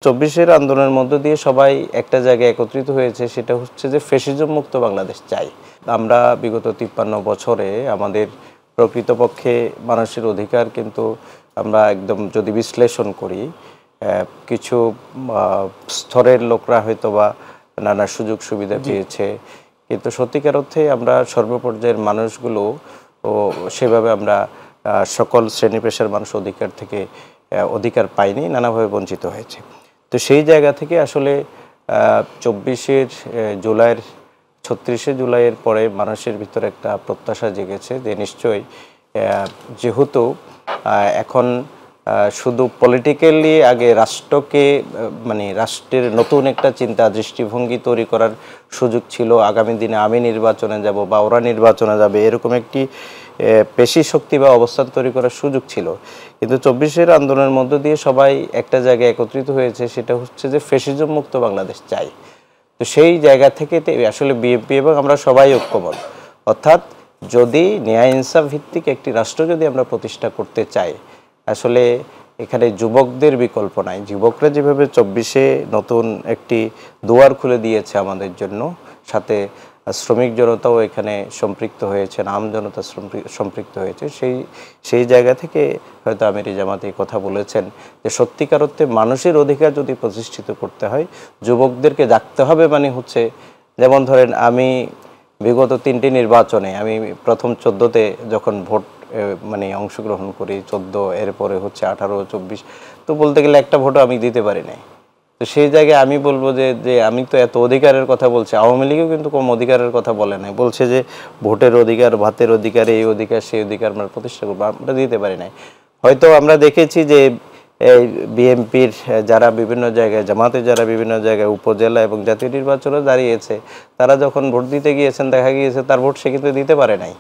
২৪-এর আন্দোলনের মধ্য দিয়ে সবাই একটা জায়গায় একত্রিত হয়েছে, সেটা হচ্ছে যে ফ্যাসিজম মুক্ত বাংলাদেশ চাই। আমরা বিগত ৫৩ বছরে আমাদের প্রকৃতপক্ষে মানুষের অধিকার কিন্তু আমরা একদম যদি বিশ্লেষণ করি, কিছু স্তরের লোকরা হয়তোবা নানা সুযোগ সুবিধা পেয়েছে, কিন্তু সত্যিকার অর্থে আমরা সর্বপর্যায়ের মানুষগুলো সেভাবে আমরা সকল শ্রেণী পেশার মানুষ অধিকার পায়নি, নানাভাবে বঞ্চিত হয়েছে। তো সেই জায়গা থেকে আসলে ২৪-এর জুলাইয়ের ৩৬শে জুলাইয়ের পরে মানুষের ভিতরে একটা প্রত্যাশা জেগেছে যে নিশ্চয়ই যেহেতু এখন শুধু পলিটিক্যালি আগে রাষ্ট্রকে মানে রাষ্ট্রের নতুন একটা চিন্তা দৃষ্টিভঙ্গি তৈরি করার সুযোগ ছিল, আগামী দিনে আমি নির্বাচনে যাব বা ওরা নির্বাচনে যাবে, এরকম একটি পেশি শক্তি বা অবস্থান তৈরি করার সুযোগ ছিল। কিন্তু ২৪-এর আন্দোলনের মধ্য দিয়ে সবাই একটা জায়গায় একত্রিত হয়েছে, সেটা হচ্ছে যে ফ্যাসিজম মুক্ত বাংলাদেশ চাই। তো সেই জায়গা থেকে আসলে বিএনপি এবং আমরা সবাই ঐক্যবদ্ধ, অর্থাৎ যদি ন্যায় ইনসাফ ভিত্তিক একটি রাষ্ট্র যদি আমরা প্রতিষ্ঠা করতে চাই, আসলে এখানে যুবকদের বিকল্প নাই। যুবকরা যেভাবে ২৪-এ নতুন একটি দুয়ার খুলে দিয়েছে আমাদের জন্য, সাথে শ্রমিক জনতাও এখানে সম্পৃক্ত হয়েছে, আম জনতা সম্পৃক্ত হয়েছে, সেই জায়গা থেকে হয়তো আমির জামাত এই কথা বলেছেন যে সত্যিকার অর্থে মানুষের অধিকার যদি প্রতিষ্ঠিত করতে হয়, যুবকদেরকে জাগতে হবে। মানে হচ্ছে, যেমন ধরেন আমি বিগত ৩টি নির্বাচনে আমি প্রথম ১৪তে যখন ভোট মানে অংশগ্রহণ করি, ১৪ এরপরে হচ্ছে ১৮, ২৪, তো বলতে গেলে একটা ভোটও আমি দিতে পারি নাই। তো সেই জায়গায় আমি বলবো যে আমি তো এত অধিকারের কথা বলছি, আওয়ামী লীগও কিন্তু কম অধিকারের কথা বলে নাই, বলছে যে ভোটের অধিকার, ভাতের অধিকার, এই অধিকার সেই অধিকার আমরা প্রতিষ্ঠা করবো, আমরা দিতে পারি নাই। হয়তো আমরা দেখেছি যে এই বিএনপির যারা বিভিন্ন জায়গায়, জামাতে যারা বিভিন্ন জায়গায় উপজেলা এবং জাতীয় নির্বাচনে দাঁড়িয়েছে, তারা যখন ভোট দিতে গিয়েছেন দেখা গিয়েছে তার ভোট সে কিন্তু দিতে পারে নাই।